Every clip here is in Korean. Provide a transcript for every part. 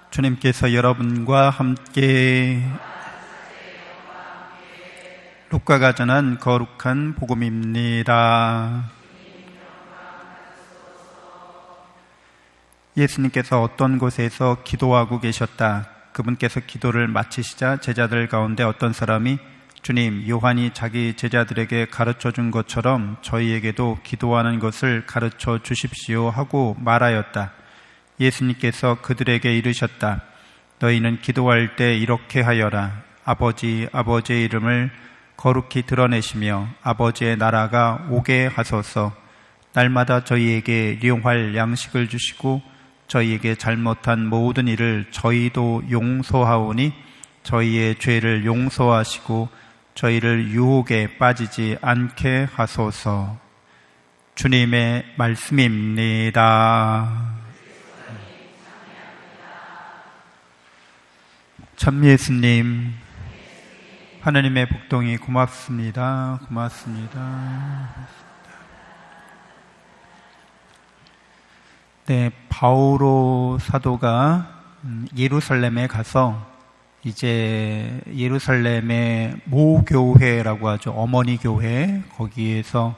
주님께서 여러분과 함께 루카가 전한 거룩한 복음입니다. 예수님께서 어떤 곳에서 기도하고 계셨다. 그분께서 기도를 마치시자 제자들 가운데 어떤 사람이 주님, 요한이 자기 제자들에게 가르쳐 준 것처럼 저희에게도 기도하는 것을 가르쳐 주십시오 하고 말하였다. 예수님께서 그들에게 이르셨다. 너희는 기도할 때 이렇게 하여라. 아버지, 아버지의 이름을 거룩히 드러내시며 아버지의 나라가 오게 하소서. 날마다 저희에게 일용할 양식을 주시고 저희에게 잘못한 모든 일을 저희도 용서하오니 저희의 죄를 용서하시고 저희를 유혹에 빠지지 않게 하소서. 주님의 말씀입니다. 참 예수님, 하나님의 복동이 고맙습니다. 고맙습니다. 네, 바오로 사도가 예루살렘에 가서 이제 예루살렘의 모교회라고 하죠. 어머니 교회, 거기에서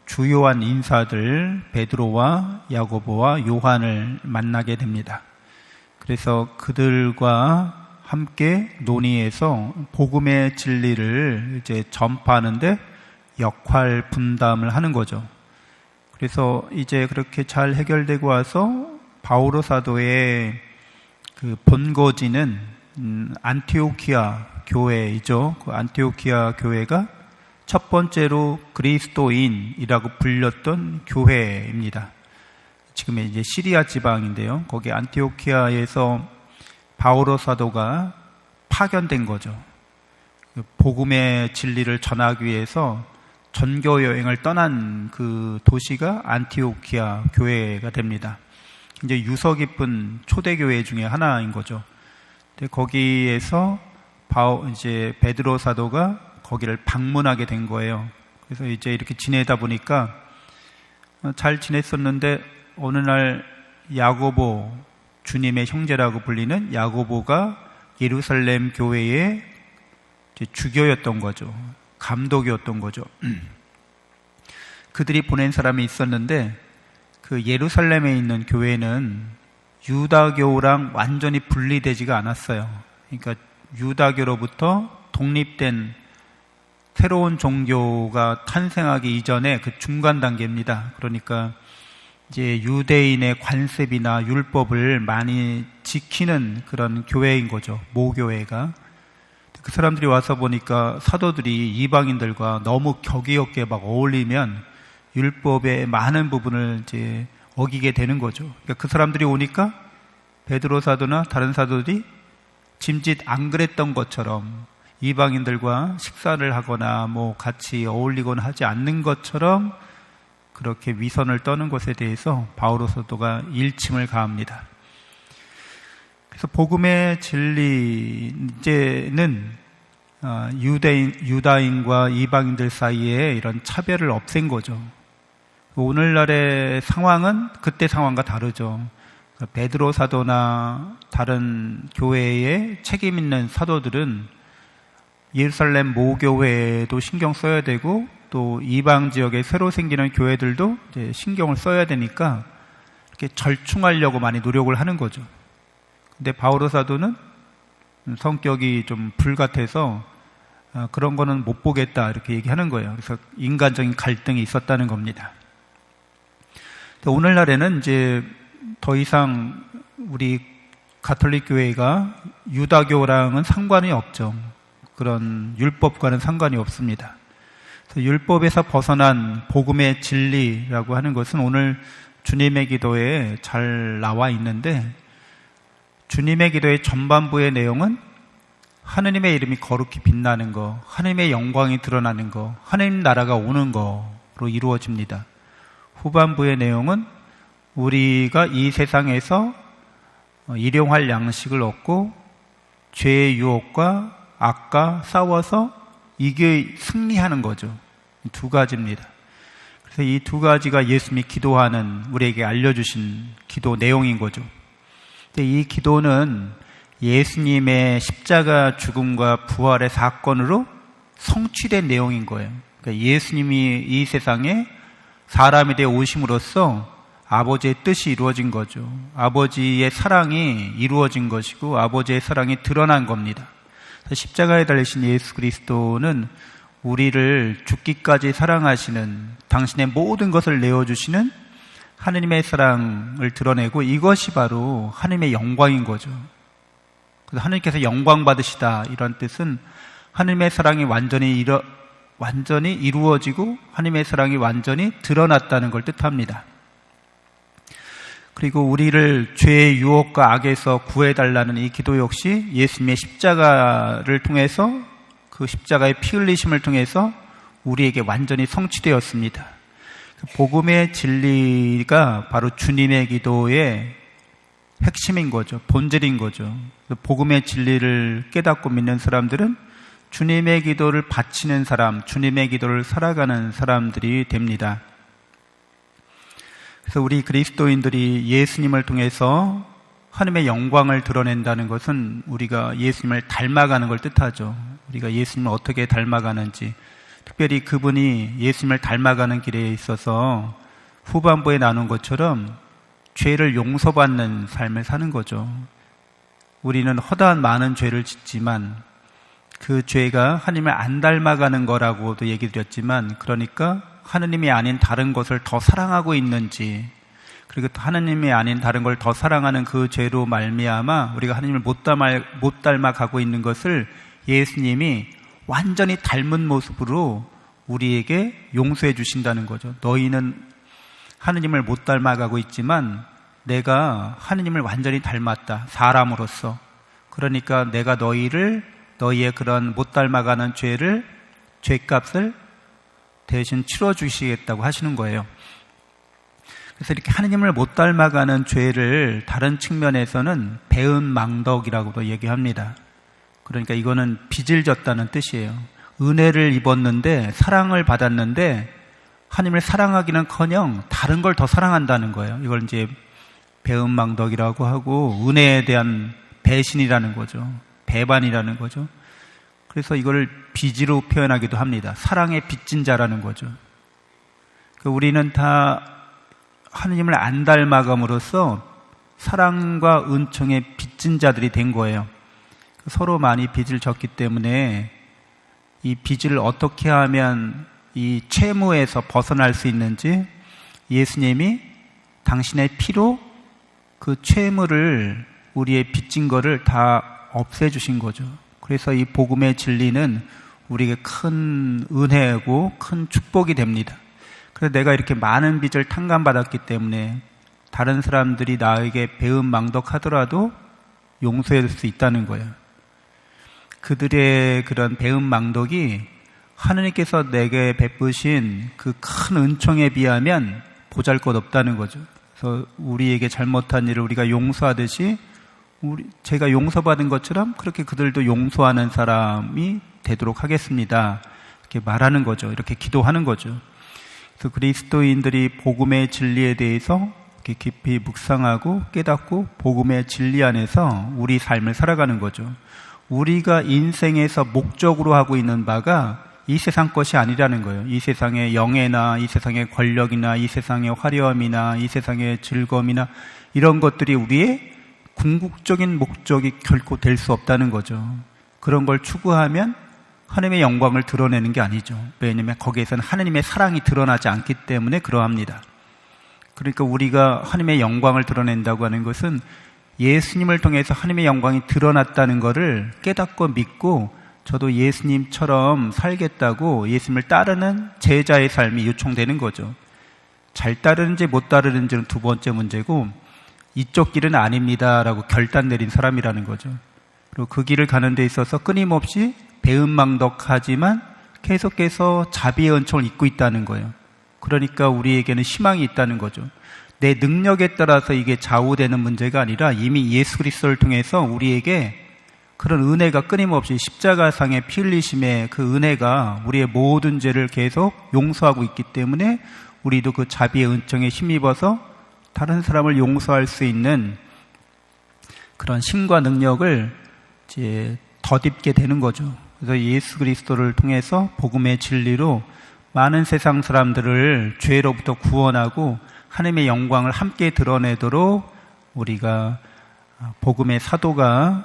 주요한 인사들 베드로와 야고보와 요한을 만나게 됩니다. 그래서 그들과 함께 논의해서 복음의 진리를 이제 전파하는데 역할 분담을 하는 거죠. 그래서 이제 그렇게 잘 해결되고 와서 바오로 사도의 그 본거지는 안티오키아 교회이죠. 그 안티오키아 교회가 첫 번째로 그리스도인이라고 불렸던 교회입니다. 지금의 이제 시리아 지방인데요. 거기 안티오키아에서 바오로 사도가 파견된 거죠. 복음의 진리를 전하기 위해서 전교 여행을 떠난 그 도시가 안티오키아 교회가 됩니다. 이제 유서 깊은 초대교회 중에 하나인 거죠. 근데 거기에서 이제 베드로 사도가 거기를 방문하게 된 거예요. 그래서 이제 이렇게 지내다 보니까 잘 지냈었는데 어느 날 야고보, 주님의 형제라고 불리는 야고보가 예루살렘 교회의 주교였던 거죠. 감독이었던 거죠. 그들이 보낸 사람이 있었는데 그 예루살렘에 있는 교회는 유다교랑 완전히 분리되지가 않았어요. 그러니까 유다교로부터 독립된 새로운 종교가 탄생하기 이전에 그 중간 단계입니다. 그러니까 이제 유대인의 관습이나 율법을 많이 지키는 그런 교회인 거죠. 모교회가. 그 사람들이 와서 보니까 사도들이 이방인들과 너무 격이 없게 막 어울리면 율법의 많은 부분을 이제 어기게 되는 거죠. 그러니까 그 사람들이 오니까 베드로 사도나 다른 사도들이 짐짓 안 그랬던 것처럼 이방인들과 식사를 하거나 뭐 같이 어울리거나 하지 않는 것처럼 그렇게 위선을 떠는 것에 대해서 바오로 사도가 일침을 가합니다. 그래서 복음의 진리 이제는 유다인과 이방인들 사이에 이런 차별을 없앤 거죠. 오늘날의 상황은 그때 상황과 다르죠. 베드로 사도나 다른 교회에 책임 있는 사도들은 예루살렘 모교회도 신경 써야 되고 또 이방 지역에 새로 생기는 교회들도 이제 신경을 써야 되니까 이렇게 절충하려고 많이 노력을 하는 거죠. 근데 바오로 사도는 성격이 좀 불같아서 그런 거는 못 보겠다 이렇게 얘기하는 거예요. 그래서 인간적인 갈등이 있었다는 겁니다. 오늘날에는 이제 더 이상 우리 가톨릭 교회가 유다교랑은 상관이 없죠. 그런 율법과는 상관이 없습니다. 그래서 율법에서 벗어난 복음의 진리라고 하는 것은 오늘 주님의 기도에 잘 나와 있는데 주님의 기도의 전반부의 내용은 하느님의 이름이 거룩히 빛나는 거, 하느님의 영광이 드러나는 거, 하느님 나라가 오는 거로 이루어집니다. 후반부의 내용은 우리가 이 세상에서 일용할 양식을 얻고 죄의 유혹과 악과 싸워서 이게 승리하는 거죠. 두 가지입니다. 그래서 이 두 가지가 예수님이 기도하는 우리에게 알려주신 기도 내용인 거죠. 근데 이 기도는 예수님의 십자가 죽음과 부활의 사건으로 성취된 내용인 거예요. 그러니까 예수님이 이 세상에 사람이 되어 오심으로써 아버지의 뜻이 이루어진 거죠. 아버지의 사랑이 이루어진 것이고 아버지의 사랑이 드러난 겁니다. 십자가에 달리신 예수 그리스도는 우리를 죽기까지 사랑하시는, 당신의 모든 것을 내어주시는 하느님의 사랑을 드러내고, 이것이 바로 하느님의 영광인 거죠. 그래서 하느님께서 영광 받으시다, 이런 뜻은 하느님의 사랑이 완전히 이루어지고 하느님의 사랑이 완전히 드러났다는 걸 뜻합니다. 그리고 우리를 죄의 유혹과 악에서 구해달라는 이 기도 역시 예수님의 십자가를 통해서, 그 십자가의 피 흘리심을 통해서 우리에게 완전히 성취되었습니다. 복음의 진리가 바로 주님의 기도의 핵심인 거죠. 본질인 거죠. 복음의 진리를 깨닫고 믿는 사람들은 주님의 기도를 바치는 사람, 주님의 기도를 살아가는 사람들이 됩니다. 그래서 우리 그리스도인들이 예수님을 통해서 하나님의 영광을 드러낸다는 것은 우리가 예수님을 닮아가는 걸 뜻하죠. 우리가 예수님을 어떻게 닮아가는지, 특별히 그분이 예수님을 닮아가는 길에 있어서 후반부에 나눈 것처럼 죄를 용서받는 삶을 사는 거죠. 우리는 허다한 많은 죄를 짓지만 그 죄가 하나님을 안 닮아가는 거라고도 얘기 드렸지만, 그러니까 하느님이 아닌 다른 것을 더 사랑하고 있는지, 그리고 하느님이 아닌 다른 걸 더 사랑하는 그 죄로 말미암아 우리가 하느님을 못 닮아가고 있는 것을 예수님이 완전히 닮은 모습으로 우리에게 용서해 주신다는 거죠. 너희는 하느님을 못 닮아가고 있지만 내가 하느님을 완전히 닮았다, 사람으로서. 그러니까 내가 너희의 그런 못 닮아가는 죄값을 대신 치러주시겠다고 하시는 거예요. 그래서 이렇게 하느님을 못 닮아가는 죄를 다른 측면에서는 배은망덕이라고도 얘기합니다. 그러니까 이거는 빚을 졌다는 뜻이에요. 은혜를 입었는데, 사랑을 받았는데 하느님을 사랑하기는커녕 다른 걸 더 사랑한다는 거예요. 이걸 이제 배은망덕이라고 하고, 은혜에 대한 배신이라는 거죠. 배반이라는 거죠. 그래서 이걸 빚으로 표현하기도 합니다. 사랑의 빚진 자라는 거죠. 우리는 다 하느님을 안 닮아감으로써 사랑과 은총의 빚진 자들이 된 거예요. 서로 많이 빚을 졌기 때문에 이 빚을 어떻게 하면 이 채무에서 벗어날 수 있는지 예수님이 당신의 피로 그 채무를, 우리의 빚진 거를 다 없애주신 거죠. 그래서 이 복음의 진리는 우리에게 큰 은혜고 큰 축복이 됩니다. 그래서 내가 이렇게 많은 빚을 탕감받았기 때문에 다른 사람들이 나에게 배은망덕하더라도 용서할 수 있다는 거예요. 그들의 그런 배은망덕이 하느님께서 내게 베푸신 그 큰 은총에 비하면 보잘것없다는 거죠. 그래서 우리에게 잘못한 일을 우리가 용서하듯이 제가 용서받은 것처럼 그렇게 그들도 용서하는 사람이 되도록 하겠습니다, 이렇게 말하는 거죠. 이렇게 기도하는 거죠. 그래서 그리스도인들이 복음의 진리에 대해서 이렇게 깊이 묵상하고 깨닫고 복음의 진리 안에서 우리 삶을 살아가는 거죠. 우리가 인생에서 목적으로 하고 있는 바가 이 세상 것이 아니라는 거예요. 이 세상의 영예나 이 세상의 권력이나 이 세상의 화려함이나 이 세상의 즐거움이나 이런 것들이 우리의 궁극적인 목적이 결코 될 수 없다는 거죠. 그런 걸 추구하면 하나님의 영광을 드러내는 게 아니죠. 왜냐하면 거기에서는 하나님의 사랑이 드러나지 않기 때문에 그러합니다. 그러니까 우리가 하나님의 영광을 드러낸다고 하는 것은 예수님을 통해서 하나님의 영광이 드러났다는 것을 깨닫고 믿고 저도 예수님처럼 살겠다고 예수님을 따르는 제자의 삶이 요청되는 거죠. 잘 따르는지 못 따르는지는 두 번째 문제고, 이쪽 길은 아닙니다라고 결단 내린 사람이라는 거죠. 그리고 그 길을 가는 데 있어서 끊임없이 배은망덕하지만 계속해서 자비의 은총을 입고 있다는 거예요. 그러니까 우리에게는 희망이 있다는 거죠. 내 능력에 따라서 이게 좌우되는 문제가 아니라 이미 예수 그리스도를 통해서 우리에게 그런 은혜가 끊임없이 십자가상의 피 흘리심의 그 은혜가 우리의 모든 죄를 계속 용서하고 있기 때문에 우리도 그 자비의 은총에 힘입어서 다른 사람을 용서할 수 있는 그런 힘과 능력을 이제 덧입게 되는 거죠. 그래서 예수 그리스도를 통해서 복음의 진리로 많은 세상 사람들을 죄로부터 구원하고 하나님의 영광을 함께 드러내도록 우리가 복음의 사도가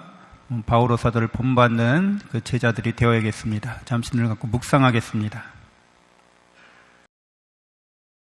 바오로 사도를 본받는 그 제자들이 되어야겠습니다. 잠시 눈을 감고 묵상하겠습니다.